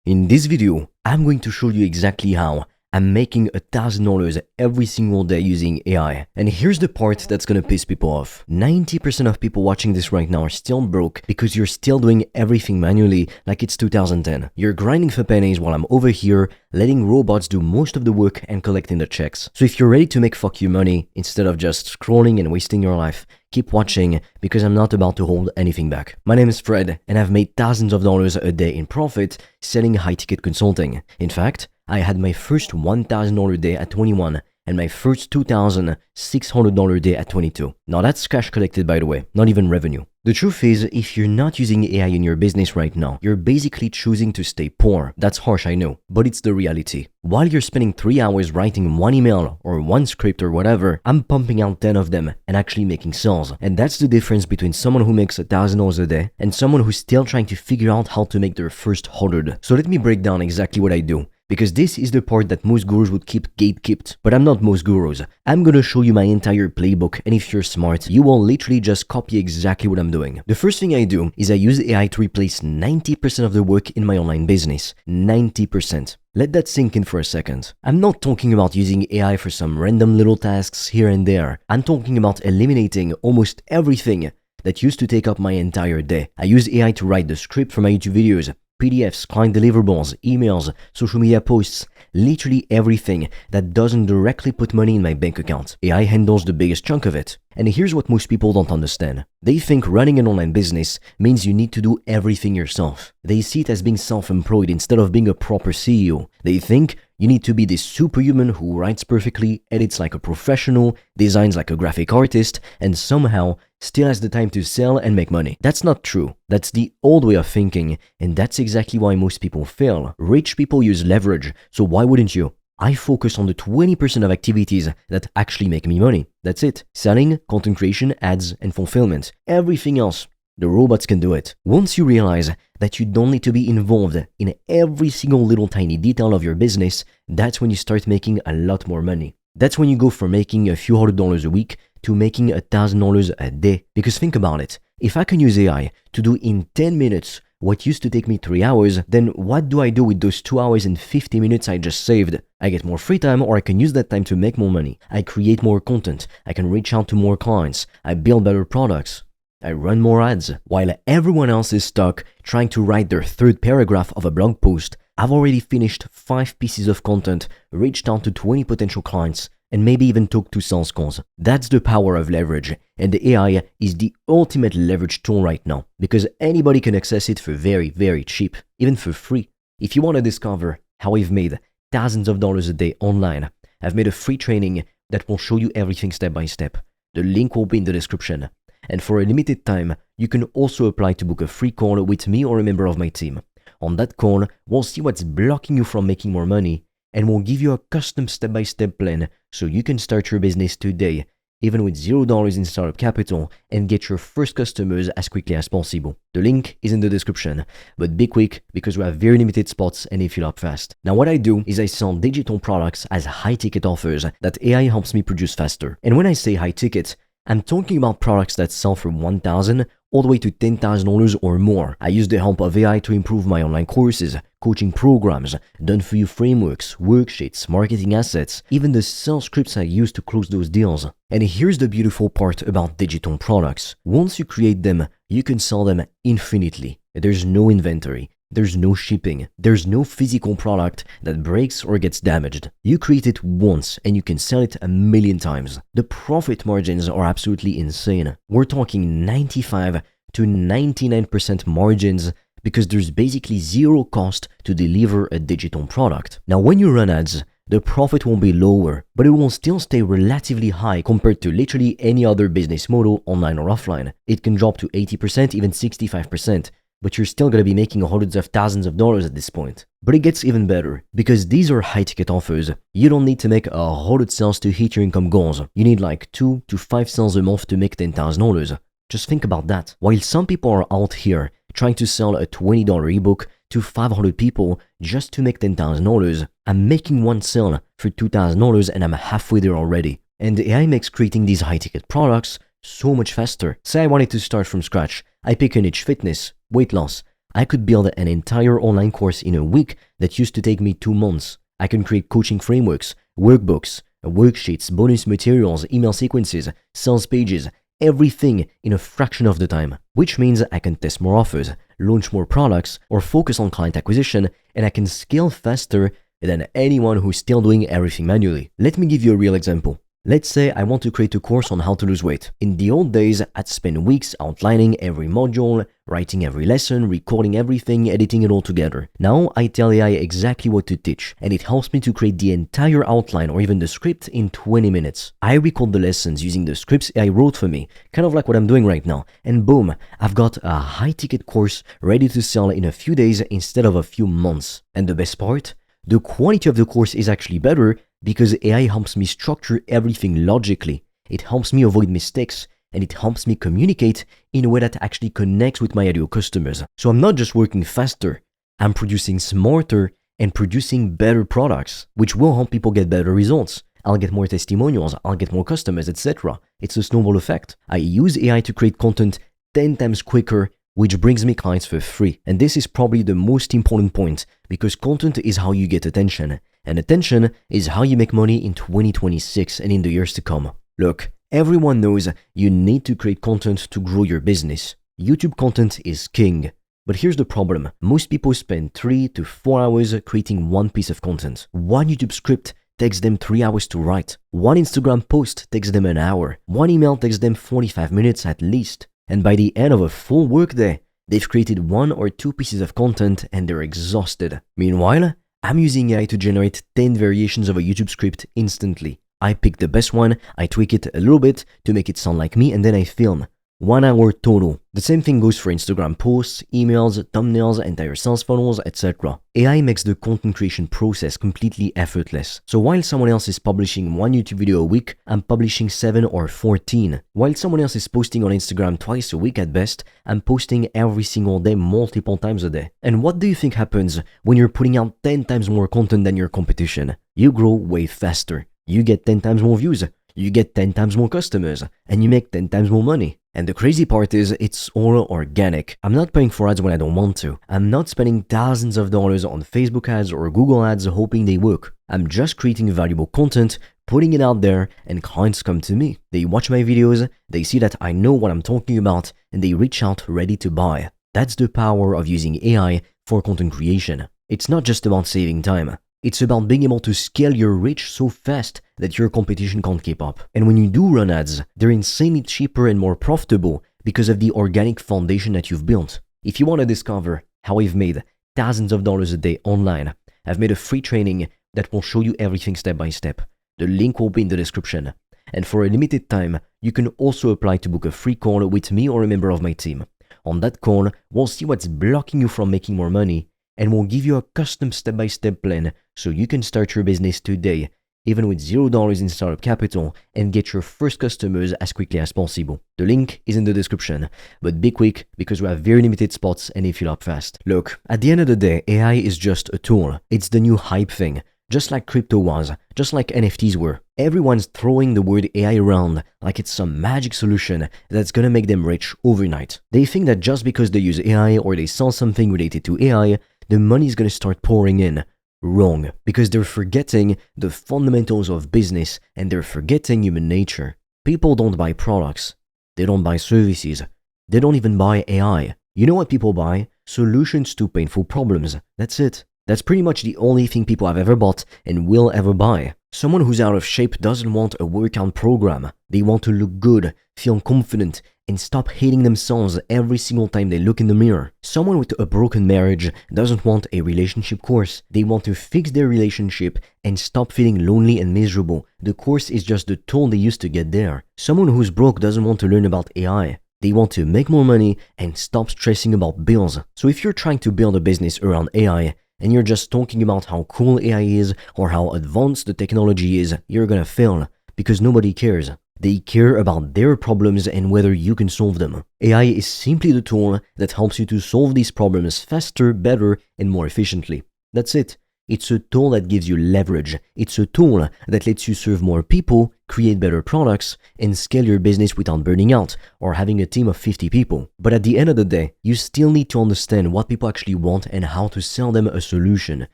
In this video, I'm going to show you exactly how I'm making $1,000 every single day using AI. And here's the part that's gonna piss people off. 90% of people watching this right now are still broke because you're still doing everything manually like it's 2010. You're grinding for pennies while I'm over here letting robots do most of the work and collecting the checks. So if you're ready to make fuck you money instead of just scrolling and wasting your life, keep watching because I'm not about to hold anything back. My name is Fred and I've made thousands of dollars a day in profit selling high-ticket consulting. In fact, I had my first $1,000 day at 21 and my first $2,600 day at 22. Now that's cash collected, by the way, not even revenue. The truth is, if you're not using AI in your business right now, you're basically choosing to stay poor. That's harsh, I know, but it's the reality. While you're spending 3 hours writing one email or one script or whatever, I'm pumping out 10 of them and actually making sales. And that's the difference between someone who makes $1,000 a day and someone who's still trying to figure out how to make their first 100. So let me break down exactly what I do, because this is the part that most gurus would keep gatekept. But I'm not most gurus. I'm gonna show you my entire playbook, and if you're smart, you will literally just copy exactly what I'm doing. The first thing I do is I use AI to replace 90% of the work in my online business. 90%. Let that sink in for a second. I'm not talking about using AI for some random little tasks here and there. I'm talking about eliminating almost everything that used to take up my entire day. I use AI to write the script for my YouTube videos, PDFs, client deliverables, emails, social media posts, literally everything that doesn't directly put money in my bank account. AI handles the biggest chunk of it. And here's what most people don't understand. They think running an online business means you need to do everything yourself. They see it as being self-employed instead of being a proper CEO. They think you need to be this superhuman who writes perfectly, edits like a professional, designs like a graphic artist, and somehow still has the time to sell and make money. That's not true. That's the old way of thinking, and that's exactly why most people fail. Rich people use leverage, so why wouldn't you? I focus on the 20% of activities that actually make me money. That's it. Selling, content creation, ads, and fulfillment. Everything else, the robots can do it. Once you realize that you don't need to be involved in every single little tiny detail of your business, that's when you start making a lot more money. That's when you go from making a few $100 a week to making $1,000 a day. Because think about it. If I can use AI to do in 10 minutes what used to take me 3 hours, then what do I do with those 2 hours and 50 minutes I just saved? I get more free time, or I can use that time to make more money. I create more content. I can reach out to more clients. I build better products. I run more ads. While everyone else is stuck trying to write their third paragraph of a blog post, I've already finished 5 pieces of content, reached out to 20 potential clients, and maybe even took 2 sales calls. That's the power of leverage, and the AI is the ultimate leverage tool right now, because anybody can access it for very, very cheap, even for free. If you want to discover how I've made thousands of dollars a day online, I've made a free training that will show you everything step by step. The link will be in the description. And for a limited time, you can also apply to book a free call with me or a member of my team. On that call, we'll see what's blocking you from making more money, and we'll give you a custom step-by-step plan so you can start your business today, even with $0 in startup capital, and get your first customers as quickly as possible. The link is in the description, but be quick because we have very limited spots and they fill up fast. Now what I do is I sell digital products as high-ticket offers that AI helps me produce faster. And when I say high-ticket, I'm talking about products that sell from $1,000 all the way to $10,000 or more. I use the help of AI to improve my online courses, coaching programs, done-for-you frameworks, worksheets, marketing assets, even the sales scripts I use to close those deals. And here's the beautiful part about digital products. Once you create them, you can sell them infinitely. There's no inventory. There's no shipping. There's no physical product that breaks or gets damaged. You create it once and you can sell it 1,000,000 times. The profit margins are absolutely insane. We're talking 95 to 99% margins because there's basically zero cost to deliver a digital product. Now, when you run ads, the profit will be lower, but it will still stay relatively high compared to literally any other business model, online or offline. It can drop to 80%, even 65%. But you're still going to be making hundreds of thousands of dollars at this point. But it gets even better, because these are high-ticket offers. You don't need to make 100 sales to hit your income goals. You need like 2 to 5 sales a month to make $10,000. Just think about that. While some people are out here trying to sell a $20 ebook to 500 people just to make $10,000, I'm making one sale for $2,000 and I'm halfway there already. And AI makes creating these high-ticket products so much faster. Say I wanted to start from scratch. I pick a niche: fitness, weight loss. I could build an entire online course in a week that used to take me 2 months. I can create coaching frameworks, workbooks, worksheets, bonus materials, email sequences, sales pages, everything in a fraction of the time, which means I can test more offers, launch more products, or focus on client acquisition, and I can scale faster than anyone who's still doing everything manually. Let me give you a real example. Let's say I want to create a course on how to lose weight. In the old days, I'd spend weeks outlining every module, writing every lesson, recording everything, editing it all together. Now I tell AI exactly what to teach, and it helps me to create the entire outline or even the script in 20 minutes. I record the lessons using the scripts AI wrote for me, kind of like what I'm doing right now, and boom, I've got a high-ticket course ready to sell in a few days instead of a few months. And the best part? The quality of the course is actually better because AI helps me structure everything logically. It helps me avoid mistakes, and it helps me communicate in a way that actually connects with my ideal customers. So I'm not just working faster, I'm producing smarter and producing better products, which will help people get better results. I'll get more testimonials, I'll get more customers, etc. It's a snowball effect. I use AI to create content 10 times quicker, which brings me clients for free. And this is probably the most important point, because content is how you get attention. And attention is how you make money in 2026 and in the years to come. Look, everyone knows you need to create content to grow your business. YouTube content is king. But here's the problem. Most people spend 3 to 4 hours creating one piece of content. One YouTube script takes them 3 hours to write. One Instagram post takes them an hour. One email takes them 45 minutes at least. And by the end of a full workday, they've created 1 or 2 pieces of content and they're exhausted. Meanwhile, I'm using AI to generate 10 variations of a YouTube script instantly. I pick the best one, I tweak it a little bit to make it sound like me, and then I film. 1 hour total. The same thing goes for Instagram posts, emails, thumbnails, entire sales funnels, etc. AI makes the content creation process completely effortless. So while someone else is publishing 1 YouTube video a week, I'm publishing 7 or 14. While someone else is posting on Instagram twice a week at best, I'm posting every single day, multiple times a day. And what do you think happens when you're putting out 10 times more content than your competition? You grow way faster. You get 10 times more views. You get 10 times more customers, and you make 10 times more money. And the crazy part is, it's all organic. I'm not paying for ads when I don't want to. I'm not spending thousands of dollars on Facebook ads or Google ads hoping they work. I'm just creating valuable content, putting it out there, and clients come to me. They watch my videos, they see that I know what I'm talking about, and they reach out ready to buy. That's the power of using AI for content creation. It's not just about saving time. It's about being able to scale your reach so fast that your competition can't keep up. And when you do run ads, they're insanely cheaper and more profitable because of the organic foundation that you've built. If you want to discover how I've made thousands of dollars a day online, I've made a free training that will show you everything step by step. The link will be in the description. And for a limited time, you can also apply to book a free call with me or a member of my team. On that call, we'll see what's blocking you from making more money, and we'll give you a custom step-by-step plan so you can start your business today, even with $0 in startup capital, and get your first customers as quickly as possible. The link is in the description, but be quick because we have very limited spots and they fill up fast. Look, at the end of the day, AI is just a tool. It's the new hype thing, just like crypto was, just like NFTs were. Everyone's throwing the word AI around like it's some magic solution that's gonna make them rich overnight. They think that just because they use AI or they sell something related to AI, the money is gonna start pouring in. Wrong, because they're forgetting the fundamentals of business and they're forgetting human nature. People don't buy products, they don't buy services, they don't even buy AI. You know what people buy? Solutions to painful problems. That's it. That's pretty much the only thing people have ever bought and will ever buy. Someone who's out of shape doesn't want a workout program. They want to look good, feel confident, and stop hating themselves every single time they look in the mirror. Someone with a broken marriage doesn't want a relationship course. They want to fix their relationship and stop feeling lonely and miserable. The course is just the tool they use to get there. Someone who's broke doesn't want to learn about AI. They want to make more money and stop stressing about bills. So if you're trying to build a business around AI, and you're just talking about how cool AI is or how advanced the technology is, you're gonna fail because nobody cares. They care about their problems and whether you can solve them. AI is simply the tool that helps you to solve these problems faster, better, and more efficiently. That's it. It's a tool that gives you leverage. It's a tool that lets you serve more people, create better products, and scale your business without burning out or having a team of 50 people. But at the end of the day, you still need to understand what people actually want and how to sell them a solution.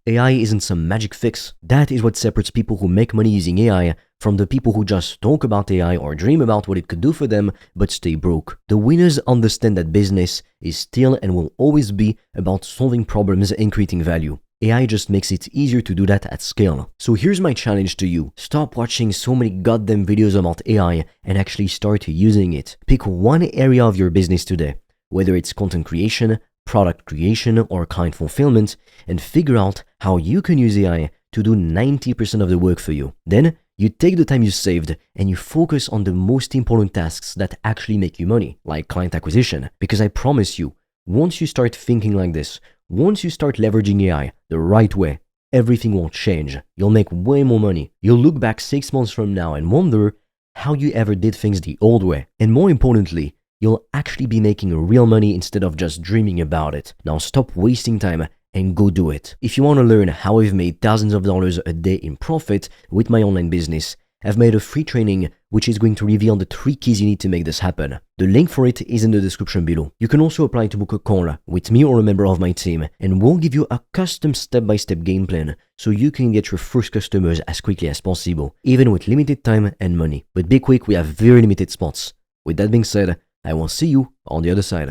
AI isn't some magic fix. That is what separates people who make money using AI from the people who just talk about AI or dream about what it could do for them but stay broke. The winners understand that business is still and will always be about solving problems and creating value. AI just makes it easier to do that at scale. So here's my challenge to you. Stop watching so many goddamn videos about AI and actually start using it. Pick one area of your business today, whether it's content creation, product creation, or client fulfillment, and figure out how you can use AI to do 90% of the work for you. Then you take the time you saved and you focus on the most important tasks that actually make you money, like client acquisition. Because I promise you, once you start thinking like this, once you start leveraging AI the right way, everything will change. You'll make way more money. You'll look back 6 months from now and wonder how you ever did things the old way. And more importantly, you'll actually be making real money instead of just dreaming about it. Now stop wasting time and go do it. If you want to learn how I've made thousands of dollars a day in profit with my online business, I've made a free training which is going to reveal the 3 keys you need to make this happen. The link for it is in the description below. You can also apply to book a call with me or a member of my team, and we'll give you a custom step-by-step game plan so you can get your first customers as quickly as possible, even with limited time and money. But be quick, we have very limited spots. With that being said, I will see you on the other side.